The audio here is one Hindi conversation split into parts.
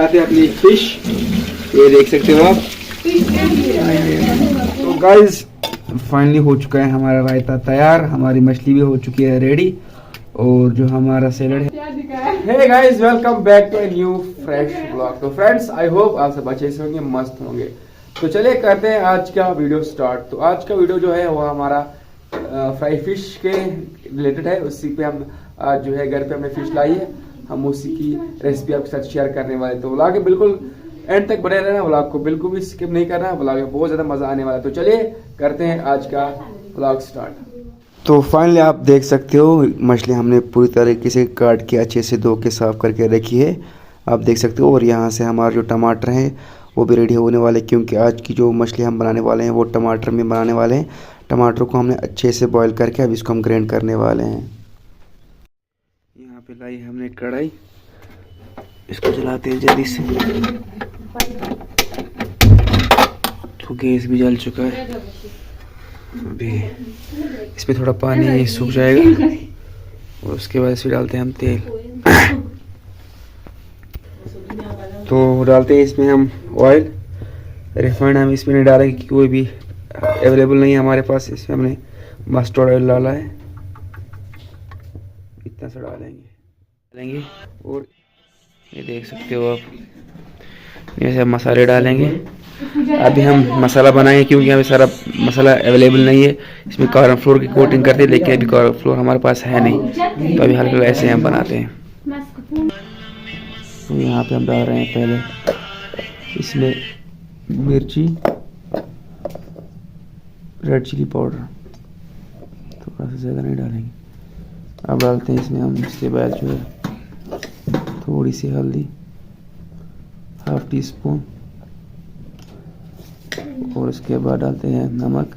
आते हैं अपनी फिश, ये देख सकते हो आप। तो गाइस फाइनली हो चुका है हमारा रायता तैयार, हमारी मछली भी हो चुकी है रेडी, और जो हमारा सैलड है। Hey guys, welcome back to a new fresh blog. तो फ्रेंड्स, आई होप आप सब अच्छे से होंगे, मस्त होंगे। तो चलिए करते हैं आज का वीडियो स्टार्ट। तो आज का वीडियो जो है वो हमारा फ्राई फिश के रिलेटेड है। उसी पे हम आज जो है घर पे हमने फिश लाई है, हम उसी की रेसिपी आपके साथ शेयर करने वाले। तो व्लॉग बिल्कुल एंड तक बने रहना, व्लॉग को बिल्कुल भी स्किप नहीं करना, व्लॉग में बहुत ज़्यादा मज़ा आने वाला है। तो चलिए करते हैं आज का व्लॉग स्टार्ट। तो फाइनली आप देख सकते हो मछली हमने पूरी तरीके से काट के अच्छे से धो के साफ़ करके रखी है, आप देख सकते हो। और यहाँ से हमारे जो टमाटर हैं वो भी रेडी होने वाले, क्योंकि आज की जो मछली हम बनाने वाले हैं वो टमाटर में बनाने वाले हैं। टमाटर को हमने अच्छे से बॉईल करके अब इसको हम ग्राइंड करने वाले हैं। यहाँ पे लाई हमने कढ़ाई, इसको जलाते हैं जल्दी से। तो गैस भी जल चुका है, अभी इसमें थोड़ा पानी सूख जाएगा और उसके बाद इसमें डालते हैं हम तेल। तो डालते हैं इसमें हम ऑयल, रिफाइंड हम इसमें नहीं डालेंगे क्योंकि कोई भी अवेलेबल नहीं है हमारे पास। इसमें हमने मस्टर्ड ऑयल डाला है, इतना सा डालेंगे। और ये देख सकते हो आप, ये सब मसाले डालेंगे। अभी हम मसाला बनाएंगे क्योंकि यहाँ पे सारा मसाला अवेलेबल नहीं है। इसमें कॉर्न फ्लोर की कोटिंग करते हैं, लेकिन अभी कॉर्न फ्लोर हमारे पास है नहीं, तो अभी हल्का ऐसे हम बनाते हैं। तो यहाँ पे हम डाल रहे हैं पहले इसमें मिर्ची, रेड चिली पाउडर, थोड़ा सा ज़्यादा नहीं डालेंगे। अब डालते हैं इसमें हम इसके बाद जो है थोड़ी सी हल्दी, हाफ टी स्पून, और इसके बाद डालते हैं नमक।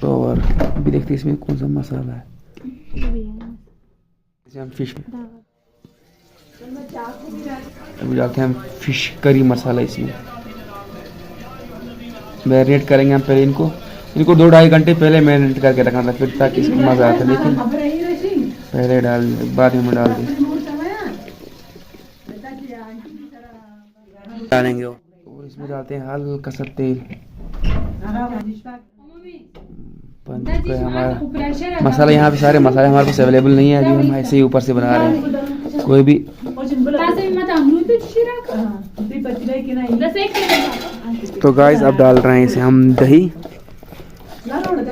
और अभी देखते हैं इसमें कौन सा मसाला है। हम फिश अभी डालते हैं हम फिश करी मसाला, इसमें मैरिनेट करेंगे हम पहले। इनको 2-2.5 घंटे पहले मैरिनेट करके रखना था, फिर ताकि इसको मज़ा आता है। लेकिन पहले बाद में डाल दें डालेंगे। और इसमें डालते हैं हल्का सा तेल। बन चुका है हमारा मसाला। यहाँ पे सारे मसाले हमारे पास अवेलेबल नहीं है, जो हम ऐसे ही ऊपर से बना रहे हैं। कोई भी तो गाइस अब डाल रहे हैं इसे हम दही।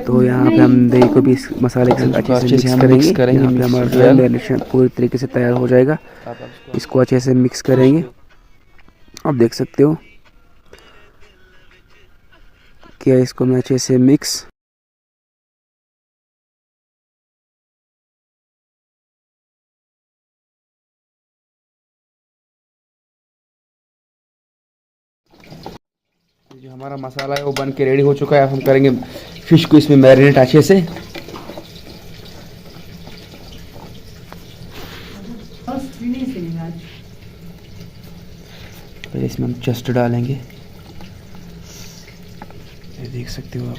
तो यहाँ पे हम दही को भी इस मसाले के साथ अच्छे से मिक्स करेंगे। यहाँ पे हमारा मैरिनेशन पूरी तरीके से तैयार हो जाएगा। इसको अच्छे से मिक्स करेंगे। आप देख सकते हो कि इसको मैं अच्छे से मिक्स जो हमारा मसाला है वो बन के रेडी हो चुका है। अब हम करेंगे फिश को इसमें मैरिनेट अच्छे से। पहले इसमें हम चस्ट डालेंगे, ये देख सकते हो आप।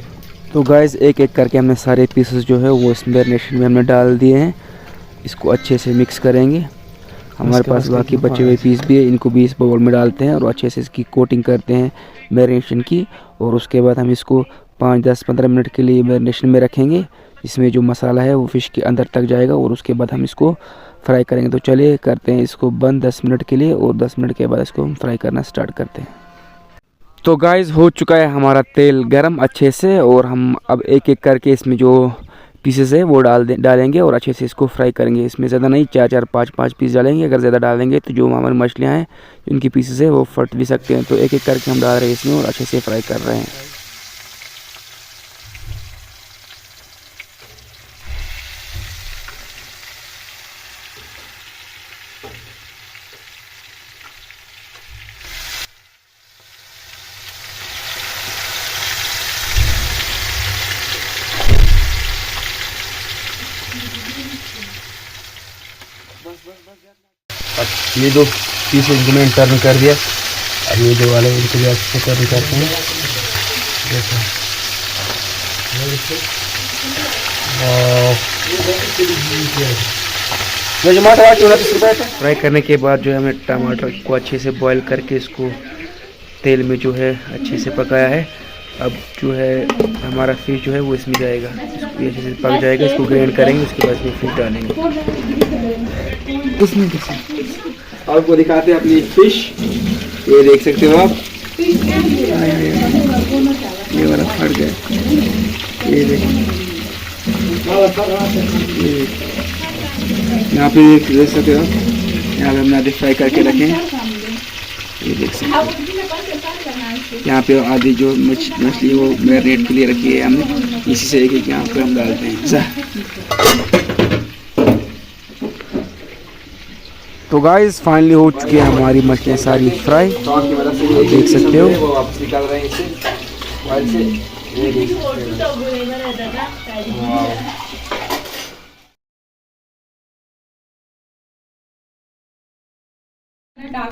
तो गाइस एक एक करके हमने सारे पीसेस जो है वो इस मैरिनेशन में हमने डाल दिए हैं। इसको अच्छे से मिक्स करेंगे। हमारे पास बाकी बचे हुए पीस भी है, इनको भी इस बाउल में डालते हैं और अच्छे से इसकी कोटिंग करते हैं मैरिनेशन की। और उसके बाद हम इसको 5-10-15 मिनट के लिए मैरिनेशन में रखेंगे, इसमें जो मसाला है वो फ़िश के अंदर तक जाएगा। और उसके बाद हम इसको फ्राई करेंगे। तो चलिए करते हैं इसको बंद 10 मिनट के लिए, और 10 मिनट के बाद इसको हम फ्राई करना स्टार्ट करते हैं। तो गाइस हो चुका है हमारा तेल गरम अच्छे से, और हम अब एक एक करके इसमें जो पीसेस है वो डालेंगे और अच्छे से इसको फ्राई करेंगे। इसमें ज़्यादा नहीं, 4-4, 5-5 पीस डालेंगे। अगर ज़्यादा डालेंगे तो जो हमारी मछलियाँ हैं उनकी पीसेस है वो फट भी सकते हैं। तो एक एक करके हम डाल रहे हैं इसमें और अच्छे से फ्राई कर रहे हैं। अब ये दो पीस इनको मैंने टर्न कर दिया। अब ये जो वाले इनको भी अच्छे से टर्न करते हैं। देखो फ्राई करने के बाद जो है हमने टमाटर को अच्छे से बॉईल करके इसको तेल में जो है अच्छे से पकाया है। अब जो है हमारा फिश जो है वो इसमें जाएगा, इसको अच्छे से पक जाएगा, इसको ग्राइंड करेंगे, उसके बाद इसमें फिश डालेंगे। उसमें आपको दिखाते हैं अपनी फिश, ये देख सकते हो आप, ये वाला फट गया, ये देखिए यहाँ पे देख सकते हो आप, यहाँ पे हमने आधे फ्राई करके रखे हैं, ये देख सकते हो। यहाँ पे आधी जो मछली वो मैरिनेट के लिए रखी है हमने, इसी से एक यहाँ पे हम डालते हैं। तो गाइस फाइनली हो चुकी है हमारी मछलियाँ सारी फ्राई, देख सकते हो।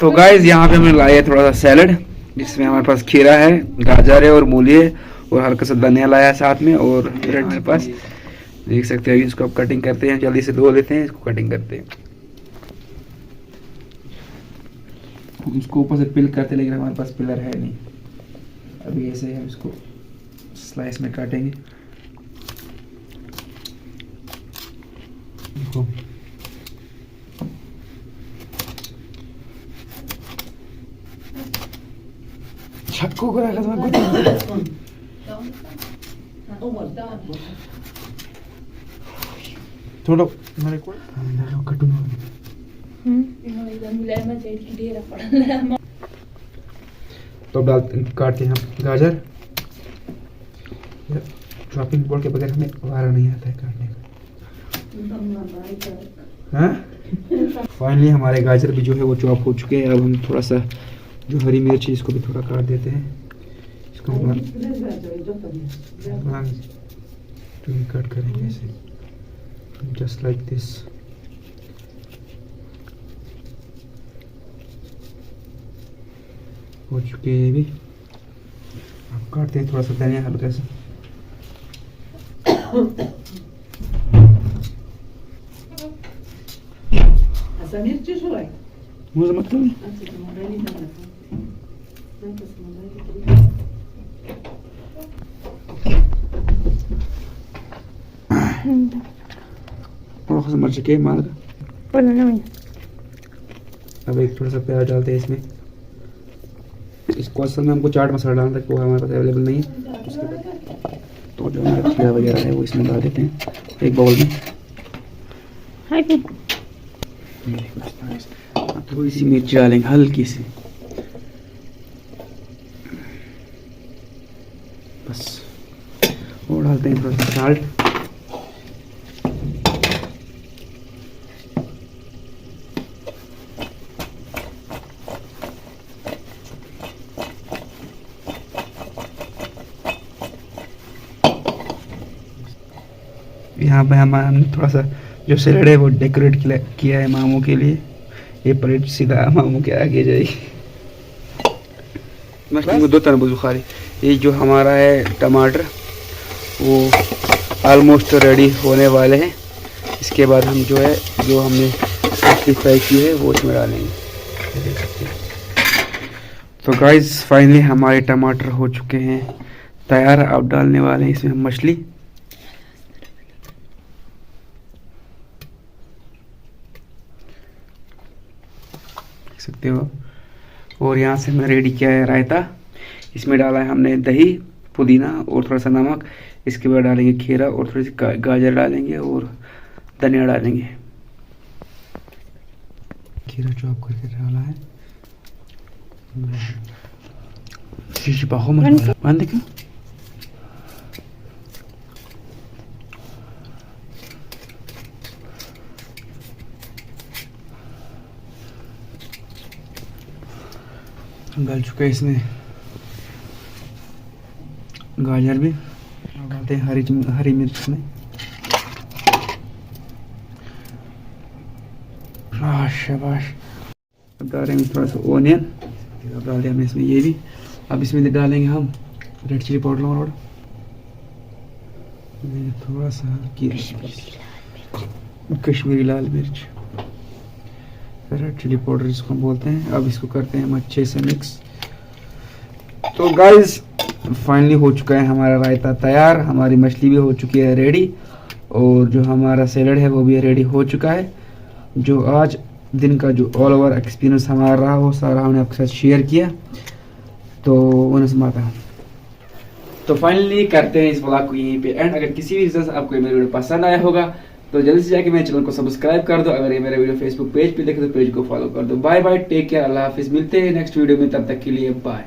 तो गाइस यहाँ पे हमने लाया थोड़ा सा सैलड, जिसमें हमारे पास खीरा है, गाजर है और मूली है और हल्का सा धनिया लाया है साथ में, और ब्रेड मेरे पास देख सकते हैं। इसको अब कटिंग करते हैं, जल्दी से धो लेते हैं, इसको कटिंग करते हैं। इसको ऊपर से पिल करते, लेकिन हमारे पास पिलर है नहीं, अभी ऐसे हम इसको स्लाइस में काटेंगे। देखो छक्को को रखा था थोड़ा मेरे को कटू तो डाल काटते हैं हम गाजर। चॉपिंग बोर्ड के बगैर हमें वारा नहीं आता है काटने का। हाँ फाइनली हमारे गाजर भी जो है वो चॉप हो चुके हैं। अब हम थोड़ा सा जो हरी मिर्च है इसको भी थोड़ा काट देते हैं, इसको हम कट करेंगे ऐसे, जस्ट लाइक दिस। हो चुके हैं भी, अब काटते हैं थोड़ा सा धनिया हल्का सा। मुझे मतलब नहीं थोड़ा सा मर्च के माल का। अब एक थोड़ा सा प्याज डालते हैं इसमें। इसको असल में हमको चाट मसाला डालना था, वो हमारे पास अवेलेबल नहीं है। उसके बाद तो जो हमारा खीरा वगैरह है वो इसमें डाल देते हैं एक बाउल में। थोड़ी सी मिर्च डालेंगे हल्की सी, बस। और डालते हैं थोड़ा सा साल्ट। यहाँ पे हमने थोड़ा सा जो सैलेड है वो डेकोरेट किया है मामू के लिए। ये प्लेट सीधा मामू के आगे जाएगी। दो तरबूज बुखारी। ये जो हमारा है टमाटर वो ऑलमोस्ट रेडी होने वाले हैं। इसके बाद हम जो है जो हमने मछली फ्राई की है वो इसमें डालेंगे। तो गाइस फाइनली हमारे टमाटर हो चुके हैं तैयार। अब डालने वाले हैं इसमें हम मछली। सकते हो। और यहाँ से हमने रेडी किया है रायता। इसमें डाला है हमने दही, पुदीना और थोड़ा सा नमक। इसके बाद डालेंगे खीरा और थोड़ी सी गाजर डालेंगे और धनिया डालेंगे। खीरा चॉप करके डाला है। बंद क्यों? गल चुका है इसमें गाजर भी। डालते हैं हरी मिर्च में। शाबाश। अब डालेंगे थोड़ा सा ओनियन। अब डाल दिया हमने इसमें ये भी। अब इसमें डालेंगे हम रेड चिली पाउडर और थोड़ा सा कश्मीरी लाल मिर्च, रेड चिली पाउडर जिसको हम बोलते हैं। अब इसको करते हैं हम अच्छे से मिक्स। तो गाइस फाइनली हो चुका है हमारा रायता तैयार, हमारी मछली भी हो चुकी है रेडी, और जो हमारा सैलड है वो भी रेडी हो चुका है। जो आज दिन का जो ऑल ओवर एक्सपीरियंस हमारा रहा वो सारा हमने आपके साथ शेयर किया। तो माता तो फाइनली करते हैं इस ब्लॉग को यहीं पे एंड। अगर किसी भी रीजन से आपको मेरा वीडियो पसंद आया होगा तो जल्दी से जाके मेरे चैनल को सब्सक्राइब कर दो। अगर ये मेरा वीडियो फेसबुक पेज पे देखे तो पेज को फॉलो कर दो। बाय बाय, टेक केयर, अल्लाह हाफिज। मिलते हैं नेक्स्ट वीडियो में, तब तक के लिए बाय।